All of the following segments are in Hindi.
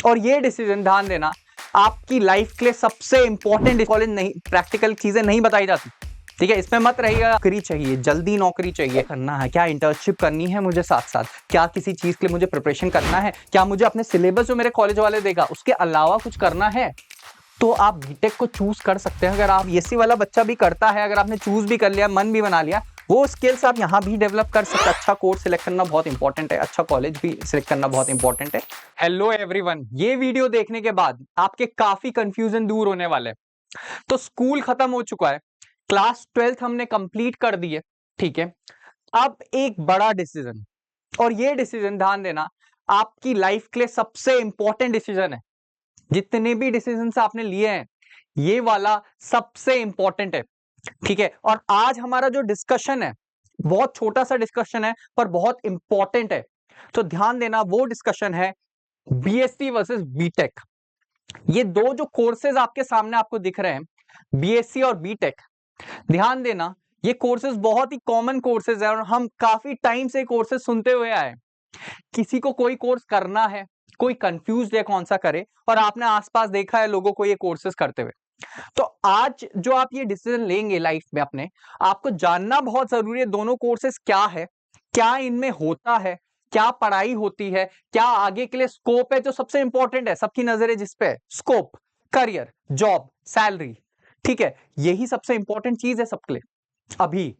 और ये डिसीजन ध्यान देना आपकी लाइफ के लिए सबसे इंपॉर्टेंट। कॉलेज नहीं, प्रैक्टिकल चीजें नहीं बताई जाती, ठीक है। इसमें मत रहिएगा नौकरी चाहिए, जल्दी नौकरी चाहिए, करना है क्या, इंटर्नशिप करनी है मुझे, साथ साथ क्या किसी चीज के लिए मुझे प्रिपरेशन करना है, क्या मुझे अपने सिलेबस जो मेरे कॉलेज वाले देगा उसके अलावा कुछ करना है, तो आप बीटेक को चूज कर सकते हैं। अगर आप बीएससी वाला बच्चा भी करता है, अगर आपने चूज भी कर लिया, मन भी बना लिया, वो स्किल्स आप यहाँ भी डेवलप कर सकते हैं। अच्छा कोर्स सिलेक्ट करना बहुत इंपॉर्टेंट है, अच्छा कॉलेज भी सिलेक्ट करना बहुत इंपॉर्टेंट है। हेलो एवरीवन, ये वीडियो देखने के बाद आपके काफी कंफ्यूजन दूर होने वाले हैं। तो स्कूल खत्म हो चुका है, क्लास 12th हमने कंप्लीट कर दी है, ठीक है। अब एक बड़ा डिसीजन, और ये डिसीजन ध्यान देना आपकी लाइफ के लिए सबसे इंपॉर्टेंट डिसीजन है। जितने भी डिसीजन आपने लिए हैं, ये वाला सबसे इंपॉर्टेंट है, ठीक है। और आज हमारा जो डिस्कशन है, बहुत छोटा सा डिस्कशन है पर बहुत इंपॉर्टेंट है। तो ध्यान देना, वो डिस्कशन है बीएससी वर्सेस बीटेक। ये दो जो कोर्सेज आपके सामने आपको दिख रहे हैं, बीएससी और बीटेक, ध्यान देना ये कोर्सेज बहुत ही कॉमन कोर्सेज है और हम काफी टाइम से कोर्सेज सुनते हुए आए। किसी को कोई कोर्स करना है, कोई कंफ्यूज है कौन सा करे, और आपने आसपास देखा है लोगों को ये कोर्सेज करते हुए। तो आज जो आप ये डिसीजन लेंगे लाइफ में अपने, आपको जानना बहुत जरूरी है दोनों कोर्सेज क्या है, क्या इनमें होता है, क्या पढ़ाई होती है, क्या आगे के लिए स्कोप है। जो सबसे इंपॉर्टेंट है, सबकी नजरें जिस पे है, स्कोप, करियर, जॉब, सैलरी, ठीक है। यही सबसे इंपॉर्टेंट चीज है सबके लिए अभी,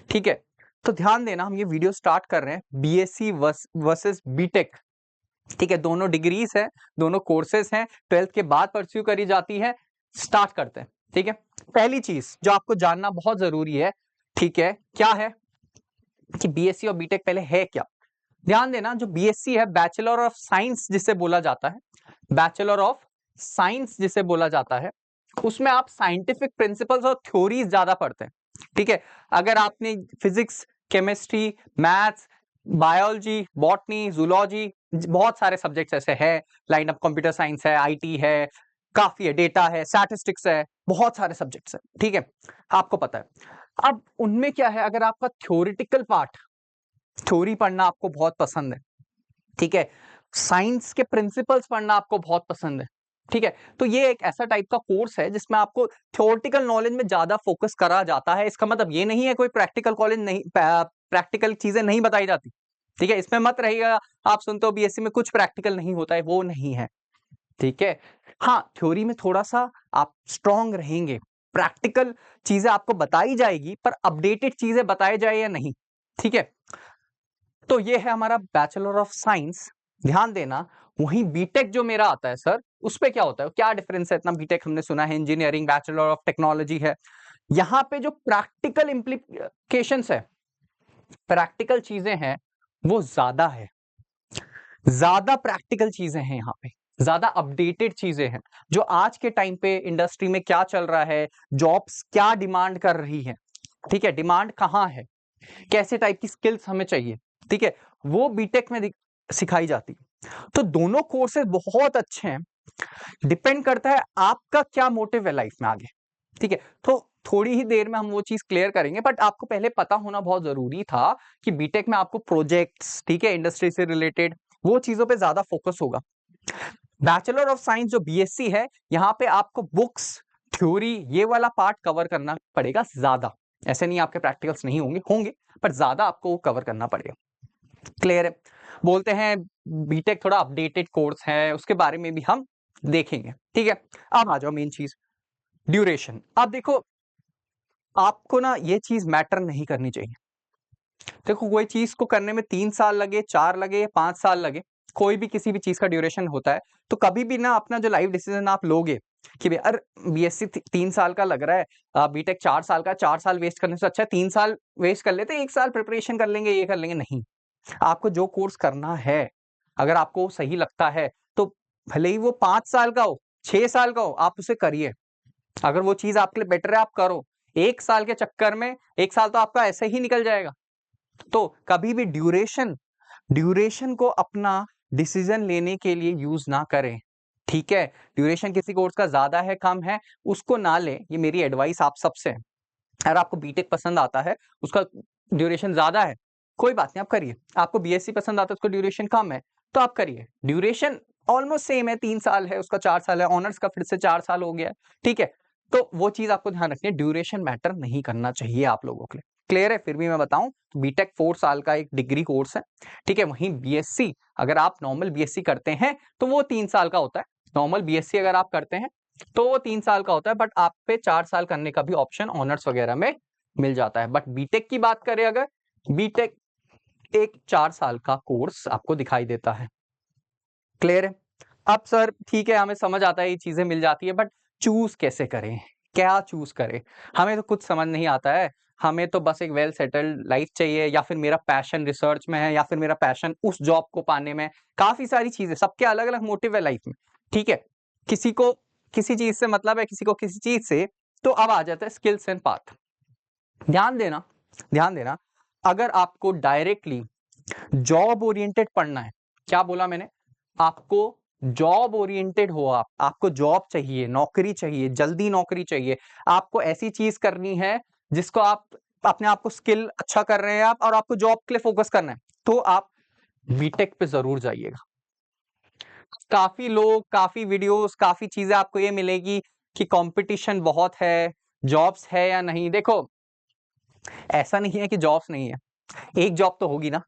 ठीक है। तो ध्यान देना, हम ये वीडियो स्टार्ट कर रहे हैं बीएससी वर्सेस बीटेक, ठीक है। दोनों डिग्रीज है, दोनों कोर्सेज हैं, 12th के बाद परस्यू करी जाती है। स्टार्ट करते हैं, ठीक है। पहली चीज जो आपको जानना बहुत जरूरी है, ठीक है, क्या है कि बीएससी और बीटेक पहले है क्या। ध्यान देना, जो बीएससी है, बैचलर ऑफ साइंस जिसे बोला जाता है, बैचलर ऑफ साइंस जिसे बोला जाता है, उसमें आप साइंटिफिक प्रिंसिपल्स और थ्योरीज ज्यादा पढ़ते हैं, ठीक है। अगर आपने physics, chemistry, maths, biology, botany, zoology, बहुत सारे सब्जेक्ट्स ऐसे हैं, लाइन अप कंप्यूटर साइंस है, आईटी है, काफी है, डेटा है, स्टैटिस्टिक्स है, बहुत सारे सब्जेक्ट्स है, ठीक है, आपको पता है। अब उनमें क्या है, अगर आपका थ्योरिटिकल पार्ट, थ्योरी पढ़ना आपको बहुत पसंद है, ठीक है, साइंस के प्रिंसिपल्स पढ़ना आपको बहुत पसंद है, ठीक है, तो ये एक ऐसा टाइप का कोर्स है जिसमें आपको थ्योरेटिकल नॉलेज में ज्यादा फोकस करा जाता है। इसका मतलब ये नहीं है कोई प्रैक्टिकल कॉलेज नहीं, प्रैक्टिकल चीजें नहीं बताई जाती, ठीक है। इसमें मत रहिएगा आप सुनते हो बीएससी में कुछ प्रैक्टिकल नहीं होता है, वो नहीं है, ठीक है। हाँ, थ्योरी में थोड़ा सा आप स्ट्रांग रहेंगे, प्रैक्टिकल चीजें आपको बताई जाएगी, पर अपडेटेड चीजें बताई जाए या नहीं, ठीक है। तो ये है हमारा बैचलर ऑफ साइंस, ध्यान देना। वहीं बीटेक जो मेरा आता है सर, उस पे क्या होता है, क्या डिफरेंस है। इतना बीटेक हमने सुना है, इंजीनियरिंग, बैचलर ऑफ टेक्नोलॉजी है। यहाँ पे जो प्रैक्टिकल इंप्लीकेशंस है, प्रैक्टिकल चीजें हैं, वो ज्यादा है, ज्यादा प्रैक्टिकल चीजें हैं यहाँ पे, ज्यादा अपडेटेड चीजें हैं। जो आज के टाइम पे इंडस्ट्री में क्या चल रहा है, जॉब्स क्या डिमांड कर रही है, ठीक है, डिमांड कहाँ है, कैसे टाइप की स्किल्स हमें चाहिए, ठीक है, वो बीटेक में सिखाई जाती है। तो दोनों कोर्सेज बहुत अच्छे हैं, डिपेंड करता है आपका क्या मोटिव है लाइफ में आगे, ठीक है। तो थोड़ी ही देर में हम वो चीज क्लियर करेंगे, बट आपको पहले पता होना बहुत जरूरी था कि बीटेक में आपको प्रोजेक्ट्स, ठीक है, इंडस्ट्री से रिलेटेड वो चीजों पे ज्यादा फोकस होगा। बैचलर ऑफ साइंस जो बीएससी है, यहाँ पे आपको बुक्स, थ्योरी, ये वाला पार्ट कवर करना पड़ेगा ज्यादा। ऐसे नहीं आपके प्रैक्टिकल्स नहीं होंगे, होंगे, पर ज्यादा आपको कवर करना पड़ेगा। क्लियर है। बोलते हैं बीटेक थोड़ा अपडेटेड कोर्स है, उसके बारे में भी हम देखेंगे, ठीक है। अब आ जाओ मेन चीज, ड्यूरेशन। अब देखो, आपको ना ये चीज मैटर नहीं करनी चाहिए। देखो, कोई चीज को करने में 3 साल लगे, 4 लगे, 5 साल लगे, कोई भी किसी भी चीज का ड्यूरेशन होता है, तो कभी भी ना अपना जो लाइफ डिसीजन आप लोगे कि भाई अरे बीएससी 3 साल का लग रहा है, बीटेक 4 साल का, 4 साल वेस्ट करने से अच्छा 3 साल वेस्ट कर लेते, 1 साल प्रिपरेशन कर लेंगे, ये कर लेंगे, नहीं। आपको जो कोर्स करना है, अगर आपको सही लगता है, तो भले ही वो 5 साल का हो, 6 साल का हो, आप उसे करिए। अगर वो चीज आपके लिए बेटर है, आप करो। 1 साल के चक्कर में 1 साल तो आपका ऐसे ही निकल जाएगा। तो कभी भी ड्यूरेशन, ड्यूरेशन को अपना डिसीजन लेने के लिए यूज ना करें, ठीक है। ड्यूरेशन किसी कोर्स का ज्यादा है, कम है, उसको ना लें, ये मेरी एडवाइस आप सबसे है। अगर आपको बीटेक पसंद आता है, उसका ड्यूरेशन ज्यादा है, कोई बात नहीं, आप करिए। आपको बीएससी पसंद आता है, उसका ड्यूरेशन कम है, तो आप करिए। ड्यूरेशन ऑलमोस्ट सेम है, 3 साल है, उसका 4 साल है, ऑनर्स का फिर से 4 साल हो गया है, ठीक है। तो वो चीज आपको ध्यान रखनी है, ड्यूरेशन मैटर नहीं करना चाहिए आप लोगों के लिए। क्लियर है? फिर भी मैं बताऊं, बीटेक 4 साल का एक डिग्री कोर्स है, ठीक है। वहीं बीएससी अगर आप नॉर्मल बीएससी करते हैं तो वो 3 साल का होता है। नॉर्मल बीएससी अगर आप करते हैं तो वो 3 साल का होता है, बट आप पे 4 साल करने का भी ऑप्शन ऑनर्स वगैरह में मिल जाता है। बट बीटेक की बात करें अगर, बीटेक एक 4 साल का कोर्स आपको दिखाई देता है। क्लियर है? अब सर ठीक है, हमें समझ आता है ये चीजें मिल जाती है, बट चूज कैसे करें, क्या चूज करें? हमें तो कुछ समझ नहीं आता है। हमें तो बस एक वेल सेटल्ड लाइफ चाहिए, या फिर मेरा पैशन रिसर्च में है, या फिर मेरा पैशन उस जॉब को पाने में। काफी सारी चीजें, सबके अलग अलग मोटिव है लाइफ में, ठीक है। किसी को किसी चीज से मतलब है, किसी को किसी चीज से। तो अब आ जाता है स्किल्स एंड पाथ। ध्यान देना, ध्यान देना। अगर आपको डायरेक्टली जॉब ओरिएंटेड पढ़ना है, क्या बोला मैंने? आपको जॉब ओरिएंटेड हो, आपको जॉब चाहिए, नौकरी चाहिए, जल्दी नौकरी चाहिए, आपको ऐसी चीज करनी है जिसको आप अपने आप को स्किल अच्छा कर रहे हैं आप, और आपको जॉब के लिए फोकस करना है, तो आप बीटेक पे जरूर जाइएगा। काफी लोग, काफी वीडियोस, काफी चीजें आपको ये मिलेगी कि कंपटीशन बहुत है, जॉब्स है या नहीं। देखो, ऐसा नहीं है कि जॉब्स नहीं है, एक जॉब तो होगी ना।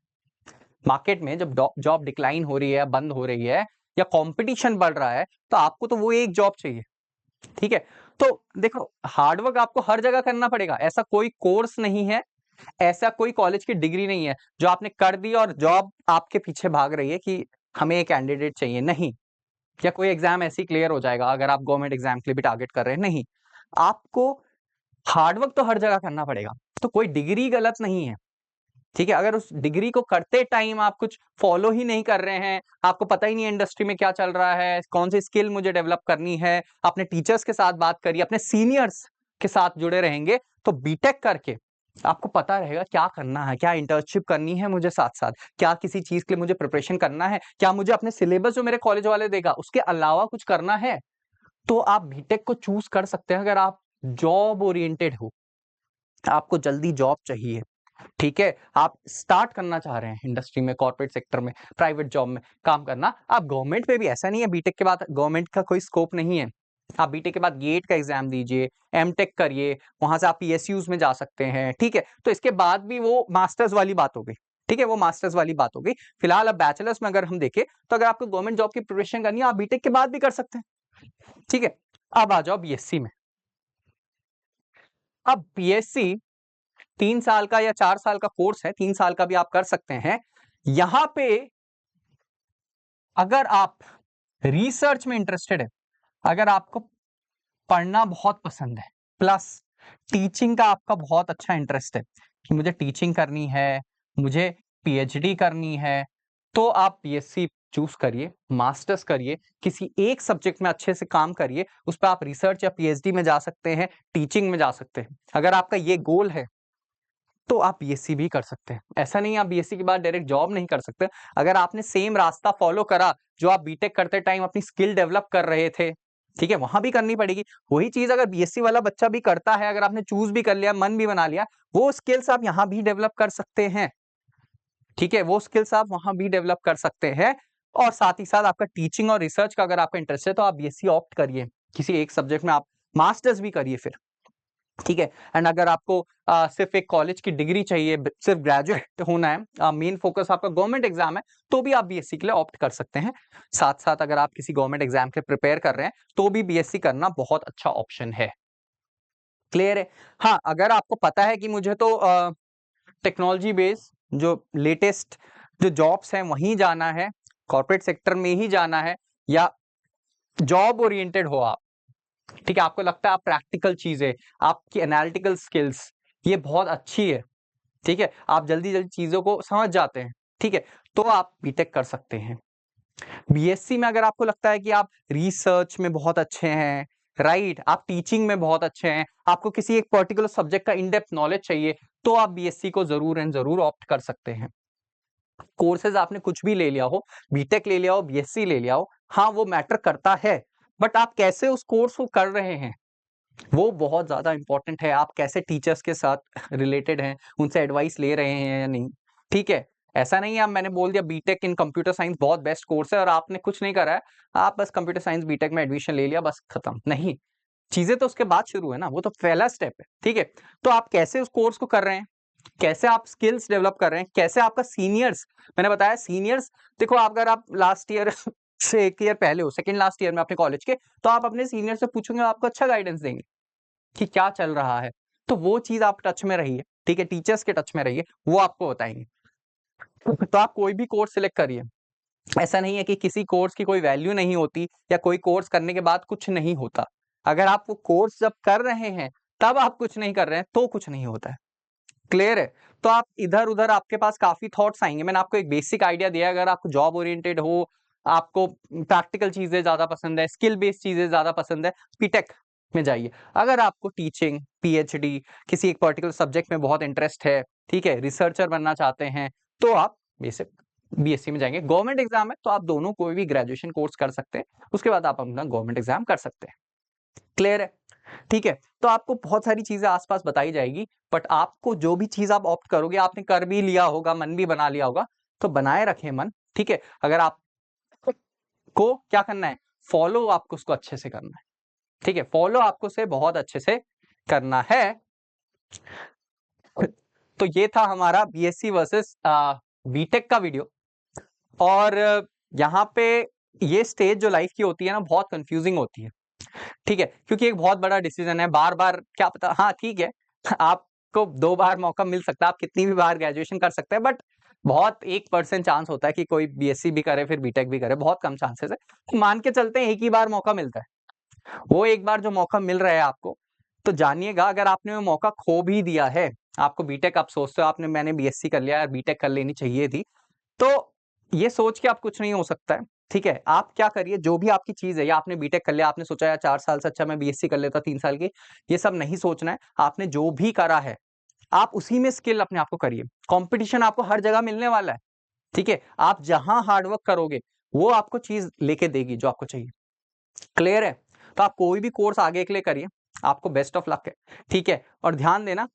मार्केट में जब जॉब डिक्लाइन हो रही है, बंद हो रही है, या कंपटीशन बढ़ रहा है, तो आपको तो वो एक जॉब चाहिए, ठीक है। तो देखो, हार्डवर्क आपको हर जगह करना पड़ेगा। ऐसा कोई कोर्स नहीं है, ऐसा कोई कॉलेज की डिग्री नहीं है जो आपने कर दी और जॉब आपके पीछे भाग रही है कि हमें एक कैंडिडेट चाहिए, नहीं। या कोई एग्जाम ऐसे ही क्लियर हो जाएगा अगर आप गवर्नमेंट एग्जाम के लिए भी टारगेट कर रहे हैं, नहीं। आपको हार्डवर्क तो हर जगह करना पड़ेगा। तो कोई डिग्री गलत नहीं है, ठीक है। अगर उस डिग्री को करते टाइम आप कुछ फॉलो ही नहीं कर रहे हैं, आपको पता ही नहीं है इंडस्ट्री में क्या चल रहा है, कौन सी स्किल मुझे डेवलप करनी है, अपने टीचर्स के साथ बात करिए, अपने सीनियर्स के साथ जुड़े रहेंगे, तो बीटेक करके आपको पता रहेगा क्या करना है, क्या इंटर्नशिप करनी है मुझे साथ साथ, क्या किसी चीज के लिए मुझे प्रिपरेशन करना है, क्या मुझे अपने सिलेबस जो मेरे कॉलेज वाले देगा उसके अलावा कुछ करना है। तो आप बीटेक को चूज कर सकते हैं अगर आप जॉब ओरिएंटेड हो, आपको जल्दी जॉब चाहिए, ठीक है। आप स्टार्ट करना चाह रहे हैं इंडस्ट्री में, कॉर्पोरेट सेक्टर में, प्राइवेट जॉब में काम करना। आप गवर्नमेंट पे भी ऐसा नहीं है बीटेक के बाद गवर्नमेंट का कोई स्कोप नहीं है। आप बीटेक के बाद गेट का एग्जाम दीजिए, एमटेक करिए, वहां से आप पीएसयूज में जा सकते हैं, ठीक है। तो इसके बाद भी वो मास्टर्स वाली बात हो गई, ठीक है, वो मास्टर्स वाली बात हो गई। फिलहाल अब बैचलर्स में अगर हम देखें, तो अगर आपको गवर्नमेंट जॉब की प्रिपरेशन करनी है, आप बीटेक के बाद भी कर सकते हैं, ठीक है। अब आ जाओ बीएससी में। अब बीएससी 3 साल का या 4 साल का कोर्स है, 3 साल का भी आप कर सकते हैं। यहां पे अगर आप रिसर्च में इंटरेस्टेड है, अगर आपको पढ़ना बहुत पसंद है, प्लस टीचिंग का आपका बहुत अच्छा इंटरेस्ट है कि मुझे टीचिंग करनी है, मुझे पीएचडी करनी है, तो आप बीएससी चूज करिए, मास्टर्स करिए, किसी एक सब्जेक्ट में अच्छे से काम करिए, उस पर आप रिसर्च या पीएचडी में जा सकते हैं, टीचिंग में जा सकते हैं। अगर आपका ये गोल है तो आप बीएससी भी कर सकते हैं। ऐसा नहीं आप बीएससी के बाद डायरेक्ट जॉब नहीं कर सकते। अगर आपने सेम रास्ता फॉलो करा जो आप बीटेक करते टाइम अपनी स्किल डेवलप कर रहे थे, ठीक है, वहां भी करनी पड़ेगी। वही चीज अगर बीएससी वाला बच्चा भी करता है, अगर आपने चूज भी कर लिया, मन भी बना लिया, वो स्किल्स आप यहाँ भी डेवलप कर सकते हैं, ठीक है। वो स्किल्स आप वहां भी डेवलप कर सकते हैं। और साथ ही साथ आपका टीचिंग और रिसर्च का अगर आपका इंटरेस्ट है, तो आप बीएससी ऑप्ट करिए, किसी एक सब्जेक्ट में आप मास्टर्स भी करिए फिर, ठीक है। एंड अगर आपको सिर्फ एक कॉलेज की डिग्री चाहिए, सिर्फ ग्रेजुएट होना है, मेन फोकस आपका गवर्नमेंट एग्जाम है, तो भी आप बीएससी के लिए ऑप्ट कर सकते हैं। साथ साथ अगर आप किसी गवर्नमेंट एग्जाम के प्रिपेयर कर रहे हैं, तो भी बीएससी करना बहुत अच्छा ऑप्शन है। क्लियर है? हाँ, अगर आपको पता है कि मुझे तो टेक्नोलॉजी बेस्ड जो लेटेस्ट जो जॉब्स हैं वहीं जाना है, कॉर्पोरेट सेक्टर में ही जाना है, या जॉब ओरिएंटेड हो आप, ठीक है, आपको लगता है आप प्रैक्टिकल चीजें, आपकी एनालिटिकल स्किल्स ये बहुत अच्छी है, ठीक है, आप जल्दी जल्दी चीजों को समझ जाते हैं, ठीक है, तो आप बीटेक कर सकते हैं। बीएससी में अगर आपको लगता है कि आप रिसर्च में बहुत अच्छे हैं, राइट, आप टीचिंग में बहुत अच्छे हैं, आपको किसी एक पर्टिकुलर सब्जेक्ट का इन डेप्थ नॉलेज चाहिए, तो आप बीएससी को जरूर एंड जरूर ऑप्ट कर सकते हैं। कोर्सेज आपने कुछ भी ले लिया हो, बीटेक ले लिया हो, बीएससी ले लिया हो, हाँ वो मैटर करता है, बट आप कैसे उस कोर्स को कर रहे हैं वो बहुत ज्यादा इंपॉर्टेंट है। आप कैसे टीचर्स के साथ रिलेटेड हैं, उनसे एडवाइस ले रहे हैं या नहीं, ठीक है। ऐसा नहीं है अब मैंने बोल दिया बीटेक इन कंप्यूटर साइंस बहुत बेस्ट कोर्स है और आपने कुछ नहीं करा है, आप बस कंप्यूटर साइंस बीटेक में एडमिशन ले लिया बस खत्म, नहीं। चीजें तो उसके बाद शुरू है ना, वो तो पहला स्टेप है, ठीक है। तो आप कैसे उस कोर्स को कर रहे हैं, कैसे आप स्किल्स डेवलप कर रहे हैं, कैसे आपका सीनियर्स, मैंने बताया सीनियर्स, देखो अगर आप लास्ट ईयर से एक ईयर पहले हो, सेकंड लास्ट ईयर में अपने कॉलेज के, तो आप अपने सीनियर से पूछोगे आपको अच्छा गाइडेंस देंगे कि क्या चल रहा है। तो वो चीज आप टच में रहिए, ठीक है, टीचर्स के टच में रहिए, वो आपको बताएंगे। तो आप कोई भी कोर्स सिलेक्ट करिए, ऐसा नहीं है कि किसी कोर्स की कोई वैल्यू नहीं होती या कोई कोर्स करने के बाद कुछ नहीं होता। अगर आप वो कोर्स जब कर रहे हैं तब आप कुछ नहीं कर रहे हैं तो कुछ नहीं होता है। क्लियर है? तो आप इधर-उधर आपके पास काफ़ी थॉट्स आएँगे। मैंने आपको एक बेसिक आइडिया दिया है, अगर आप जॉब ओरिएंटेड हो, आपको प्रैक्टिकल चीज़ें ज़्यादा पसंद है, स्किल बेस्ड चीज़ें ज़्यादा पसंद है, बीटेक में जाइए। अगर आपको टीचिंग, पीएचडी, किसी एक पर्टिकुलर सब्जेक्ट में बहुत इंटरेस्ट है, ठीक है, रिसर्चर बनना चाहते हैं, तो आप बेसिक बीएससी में जाएँगे। गवर्नमेंट एग्ज़ाम है, तो आप दोनों कोई भी ग्रेजुएशन कोर्स कर सकते हैं। उसके बाद आप अपना गवर्नमेंट एग्ज़ाम कर सकते हैं। क्लियर है? ठीक है, तो आपको बहुत सारी चीज़ें आस-पास बताई जाएगी, बट आपको जो भी चीज़ आप ऑप्ट करोगे, आपने कर भी लिया होगा, मन भी बना लिया होगा, तो बनाए रखें मन, ठीक है? अगर आपको क्या करना है, फॉलो आपको उसको अच्छे से करना है, ठीक है? फॉलो आपको उसे बहुत अच्छे से करना है। तो ये था हमारा बीएससी वर्सेस बीटेक का वीडियो और यहाँ पे ये स्टेज जो लाइफ की होती है ना, बहुत कन्फ्यूजिंग होती है। ठीक है, क्योंकि एक बहुत बड़ा डिसीजन है, बार-बार क्या पता हाँ, ठीक है, आपको 2 बार मौका मिल सकता है, आप कितनी भी बार ग्रेजुएशन कर सकते हैं, बट बहुत 1% चांस होता है कि कोई बीएससी भी करे, फिर बीटेक भी करे, बहुत कम चांसेस है। तो मान के चलते हैं एक ही बार मौका मिलता है। वो एक बार जो मौका मिल रहा है आपको, तो जानिएगा अगर आपने वो मौका खो भी दिया है, आपको बीटेक आप सोचते हो आपने मैंने बीएससी कर लिया, बीटेक कर लेनी चाहिए थी, तो ये सोच के अब कुछ नहीं हो सकता है, ठीक है? आप क्या करिए जो भी आपकी चीज़ है या आपने बीटेक कर लिया, आपने सोचा यार 4 साल से अच्छा मैं बीएससी कर लेता 3 साल की, ये सब नहीं सोचना है। आपने जो भी करा है, आप उसी में स्किल अपने आप को करिए। कॉम्पिटिशन आपको हर जगह मिलने वाला है, ठीक है? आप जहाँ हार्ड वर्क करोगे, वो आपको चीज़ लेके देगी जो आपको चाहिए। क्लियर है? तो आप कोई भी कोर्स आगे के लिए करिए, आपको बेस्ट ऑफ लक है, ठीक है? और ध्यान देना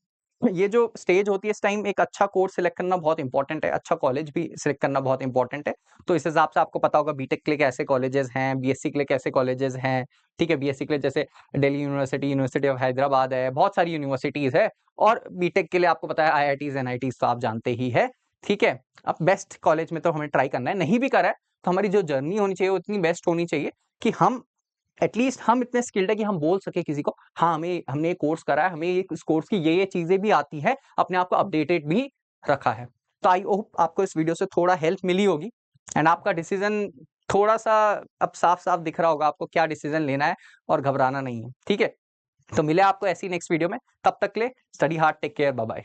ये जो स्टेज होती है इस टाइम एक अच्छा कोर्स सिलेक्ट करना बहुत इंपॉर्टेंट है, अच्छा कॉलेज भी सिलेक्ट करना बहुत इंपॉर्टेंट है। तो इस हिसाब से आपको पता होगा बीटेक के लिए कैसे कॉलेजेस हैं, बीएससी के लिए कैसे कॉलेजेस हैं, ठीक है? बीएससी के लिए जैसे Delhi university, university of Hyderabad है, बहुत सारी यूनिवर्सिटीज़ है और बीटेक के लिए आपको पता है आईआईटीज़, एनआईटीज़ तो आप जानते ही है, ठीक है? अब बेस्ट कॉलेज में तो हमें ट्राई करना है, नहीं भी करा है, तो हमारी जो जर्नी होनी चाहिए वो इतनी बेस्ट होनी चाहिए कि हम एटलीस्ट हम इतने स्किल्ड है कि हम बोल सके किसी को हाँ हमने ये कोर्स करा है, हमें ये इस कोर्स की ये चीजें भी आती है, अपने आप को अपडेटेड भी रखा है। तो आई होप आपको इस वीडियो से थोड़ा हेल्प मिली होगी एंड आपका डिसीजन थोड़ा सा अब साफ साफ दिख रहा होगा आपको क्या डिसीजन लेना है और घबराना नहीं है, ठीक है? तो मिले आपको ऐसी नेक्स्ट वीडियो में, तब तक के लिए study hard, take care, bye bye.